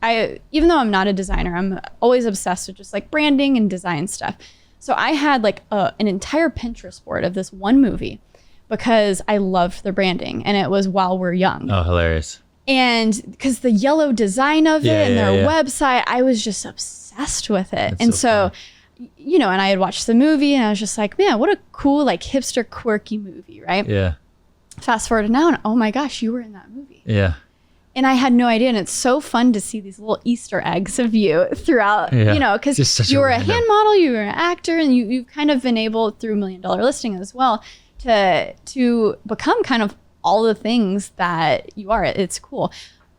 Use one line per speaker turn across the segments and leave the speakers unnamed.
even though I'm not a designer, I'm always obsessed with just like branding and design stuff. So I had like an entire Pinterest board of this one movie because I loved the branding, and it was While We're Young.
Oh, hilarious.
And because the yellow design of it and their website, I was just obsessed with it. That's and so you know, and I had watched the movie and I was just like, man, what a cool, like hipster, quirky movie, right?
Yeah.
Fast forward to now, and oh my gosh, you were in that movie.
Yeah.
And I had no idea. And it's so fun to see these little Easter eggs of you throughout, you know, because you were a hand model, you were an actor, and you've kind of been able, through $1 Million Listing as well, to become kind of all the things that you are. It's cool.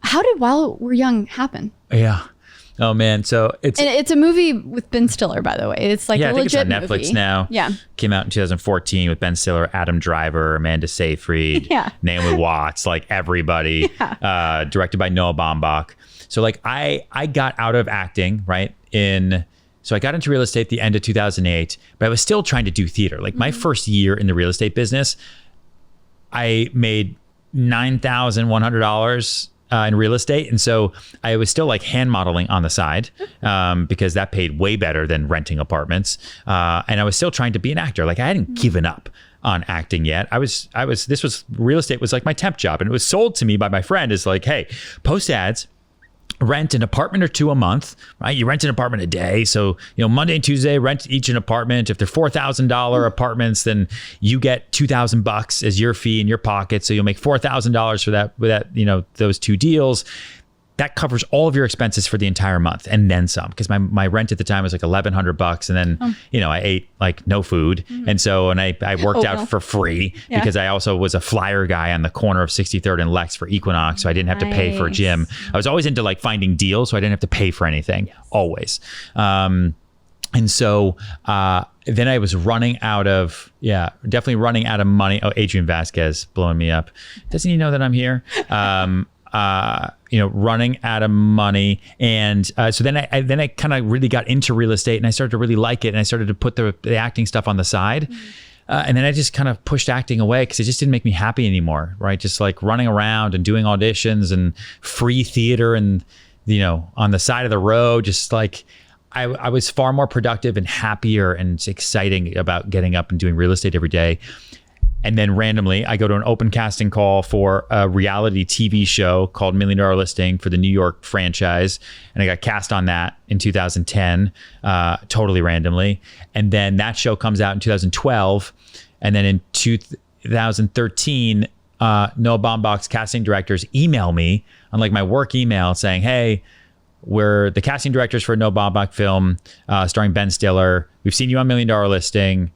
How did While We're Young happen?
Yeah. Oh man, so
it's a movie with Ben Stiller, by the way. It's like a legit movie.
I think it's on Netflix now.
Yeah,
came out in 2014 with Ben Stiller, Adam Driver, Amanda Seyfried, Naomi Watts, like everybody. Directed by Noah Baumbach. So like I got out of acting so I got into real estate at the end of 2008, but I was still trying to do theater. Like my first year in the real estate business, I made $9,100 in real estate. And so I was still like hand modeling on the side because that paid way better than renting apartments. And I was still trying to be an actor. Like I hadn't given up on acting yet. Real estate was like my temp job. And it was sold to me by my friend as like, hey, post ads, rent an apartment or two a month, right? You rent an apartment a day. So, you know, Monday and Tuesday, rent each an apartment. If they're $4,000 apartments, then you get $2,000 as your fee in your pocket. So you'll make $4,000 for that, with that, you know, those two deals. That covers all of your expenses for the entire month and then some, because my rent at the time was like $1,100, and then you know, I ate like no food, and so I worked out for free because I also was a flyer guy on the corner of 63rd and Lex for Equinox, so I didn't have to pay for a gym. I was always into like finding deals, so I didn't have to pay for anything always. And so then I was running out of definitely running out of money. Oh, Adrian Vasquez blowing me up. Doesn't he know that I'm here? You know, running out of money. And so then I kind of really got into real estate, and I started to really like it. And I started to put the acting stuff on the side. And then I just kind of pushed acting away because it just didn't make me happy anymore, right? Just like running around and doing auditions and free theater and, you know, on the side of the road, just like I was far more productive and happier and exciting about getting up and doing real estate every day. And then randomly, I go to an open casting call for a reality TV show called $1 Million Listing for the New York franchise. And I got cast on that in 2010, totally randomly. And then that show comes out in 2012. And then in 2013, Noah Baumbach's casting directors email me on like my work email saying, hey, we're the casting directors for a Noah Baumbach film starring Ben Stiller. We've seen you on $1 Million Listing.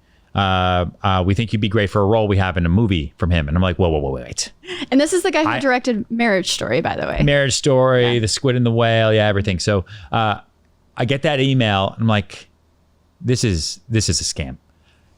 We think you'd be great for a role we have in a movie from him. And I'm like, whoa, wait.
And this is the guy who directed Marriage Story, by the way.
Marriage Story, The Squid and the Whale, everything. So I get that email, and I'm like, this is a scam.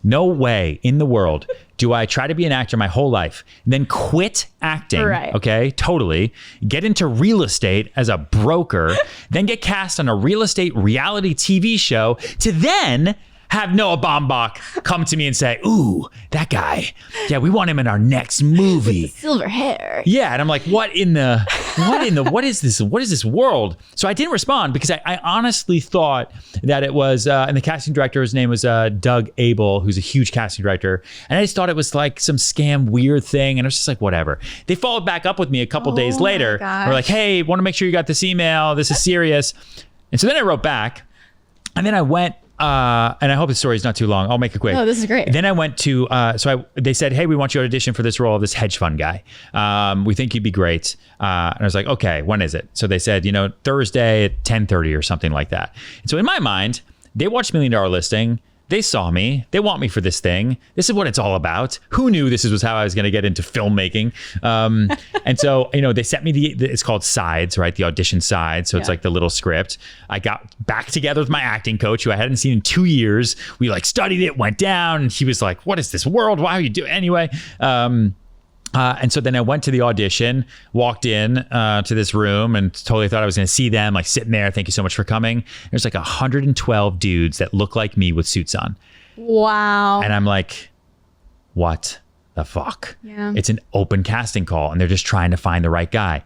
No way in the world do I try to be an actor my whole life, then quit acting, okay, totally, get into real estate as a broker, then get cast on a real estate reality TV show to then have Noah Baumbach come to me and say, ooh, that guy, we want him in our next movie.
With the silver hair.
Yeah, and I'm like, what is this world? So I didn't respond because I honestly thought that it was, and the casting director's name was Doug Abel, who's a huge casting director, and I just thought it was like some scam weird thing, and I was just like, whatever. They followed back up with me a couple days later. We're like, hey, want to make sure you got this email. This is serious. And so then I wrote back, and then I went, and I hope the story is not too long. I'll make it quick.
Oh, this is great.
Then I went to, they said, hey, we want you to audition for this role of this hedge fund guy. We think you'd be great. And I was like, okay, when is it? So they said, you know, Thursday at 10:30 or something like that. And so in my mind, they watched $1 Million Listing. They saw me. They want me for this thing. This is what it's all about. Who knew this was how I was going to get into filmmaking? And so, you know, they sent me it's called Sides, right? The audition Sides. So it's like the little script. I got back together with my acting coach, who I hadn't seen in 2 years. We like studied it, went down, and he was like, what is this world? Why are you doing anyway? And so then I went to the audition, walked in to this room, and totally thought I was going to see them like sitting there. Thank you so much for coming. There's like 112 dudes that look like me with suits on.
Wow.
And I'm like, what the fuck?
Yeah.
It's an open casting call, and they're just trying to find the right guy.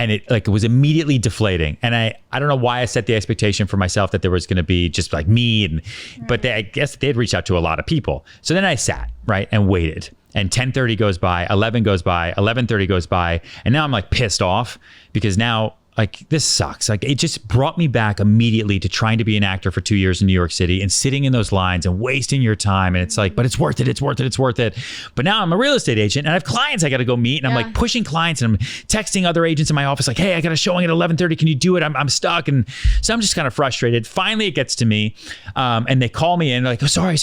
And it was immediately deflating. And I don't know why I set the expectation for myself that there was going to be just like me. But I guess they'd reached out to a lot of people. So then I sat, right, and waited. And 10:30 goes by, 11 goes by, 11:30 goes by. And now I'm like pissed off because now like this sucks. Like it just brought me back immediately to trying to be an actor for 2 years in New York City and sitting in those lines and wasting your time. And it's like, but it's worth it. It's worth it. It's worth it. But now I'm a real estate agent and I have clients I got to go meet. And I'm like pushing clients and I'm texting other agents in my office like, hey, I got a showing at 11:30. Can you do it? I'm stuck. And so I'm just kind of frustrated. Finally, it gets to me and they call me in like, oh, sorry.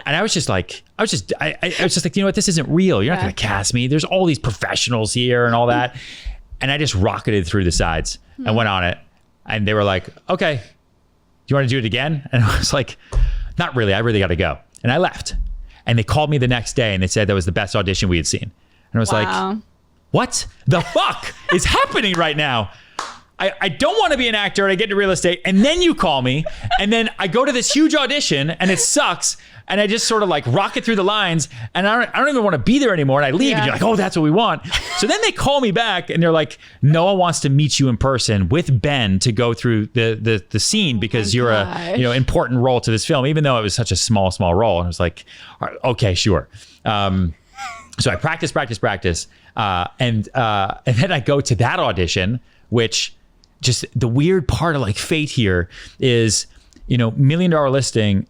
And I was just like, I was just like, you know what? This isn't real. You're not going to cast me. There's all these professionals here and all that. And I just rocketed through the sides and went on it. And they were like, okay, do you want to do it again? And I was like, not really. I really got to go. And I left. And they called me the next day and they said that was the best audition we had seen. And I was like, what the fuck is happening right now? I don't want to be an actor and I get into real estate and then you call me and then I go to this huge audition and it sucks and I just sort of like rocket through the lines and I don't even want to be there anymore and I leave and you're like, oh, that's what we want. So then they call me back and they're like, Noah wants to meet you in person with Ben to go through the scene because you're a important role to this film, even though it was such a small role. And I was like, okay, sure. So I practice. And then I go to that audition, which just the weird part of like fate here is, $1 Million Listing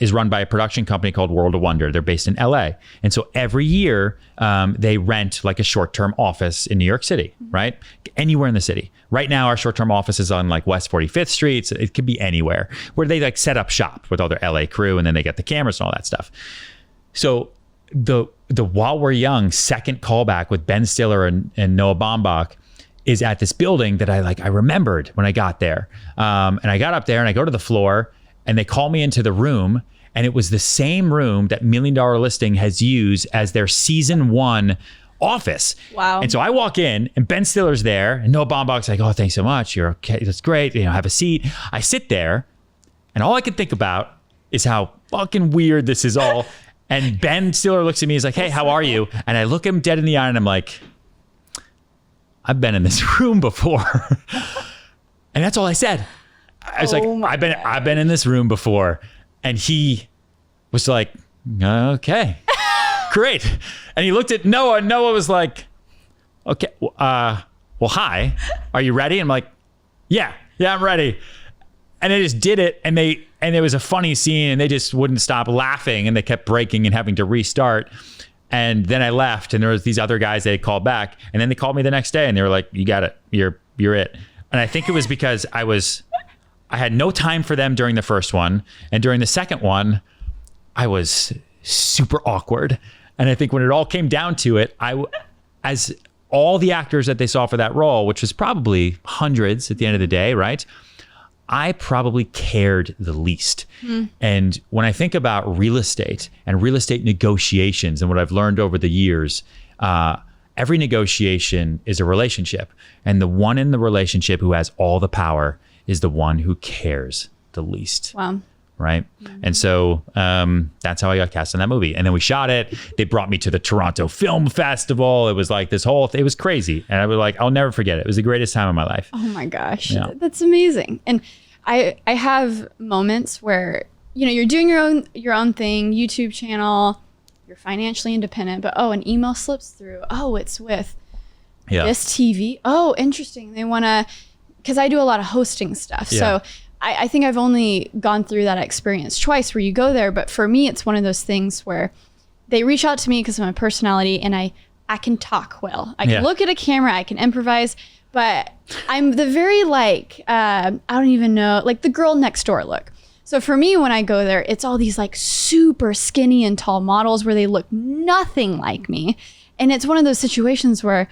is run by a production company called World of Wonder. They're based in LA. And so every year they rent like a short-term office in New York City, right? Anywhere in the city. Right now, our short-term office is on like West 45th Street. So it could be anywhere where they like set up shop with all their LA crew and then they get the cameras and all that stuff. So the While We're Young second callback with Ben Stiller and Noah Baumbach is at this building that I remembered when I got there. And I got up there and I go to the floor and they call me into the room and it was the same room that $1 Million Listing has used as their season 1 office.
Wow.
And so I walk in and Ben Stiller's there and Noah Baumbach's like, oh, thanks so much. You're okay. That's great. Have a seat. I sit there and all I can think about is how fucking weird this is all. And Ben Stiller looks at me, he's like, hey, how are you? And I look him dead in the eye and I'm like, I've been in this room before. And that's all I said. I was I've been in this room before. And he was like, okay, great. And he looked at Noah and Noah was like, okay, well, hi, are you ready? I'm like, yeah, I'm ready. And they just did it. And it was a funny scene and they just wouldn't stop laughing and they kept breaking and having to restart. And then I left and there was these other guys they called back and then they called me the next day and they were like, you got it. You're it. And I think it was because I had no time for them during the first one. And during the second one, I was super awkward. And I think when it all came down to it, as all the actors that they saw for that role, which was probably hundreds at the end of the day, right? I probably cared the least. And when I think about real estate and real estate negotiations and what I've learned over the years, every negotiation is a relationship. And the one in the relationship who has all the power is the one who cares the least.
Wow.
Right. And so that's how I got cast in that movie. And then we shot it. They brought me to the Toronto Film Festival. It was like this whole thing. It was crazy. And I was like, I'll never forget it. It was the greatest time of my life.
Oh my gosh. Yeah. That's amazing. And I have moments where, you're doing your own thing, YouTube channel, you're financially independent, but an email slips through. Oh, it's with this TV. Oh, interesting. They want to, because I do a lot of hosting stuff. Yeah. So I think I've only gone through that experience twice where you go there. But for me, it's one of those things where they reach out to me because of my personality and I can talk well. I can look at a camera, I can improvise, but I'm the very I don't even know, like the girl next door look. So for me, when I go there, it's all these like super skinny and tall models where they look nothing like me. And it's one of those situations where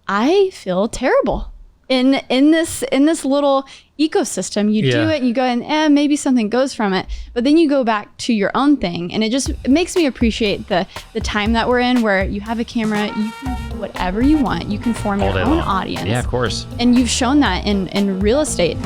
I feel terrible in this little ecosystem. You do it and you go and maybe something goes from it, but then you go back to your own thing. And it makes me appreciate the time that we're in where you have a camera, you can do whatever you want. You can form your own audience.
Yeah, of course.
And you've shown that in real estate.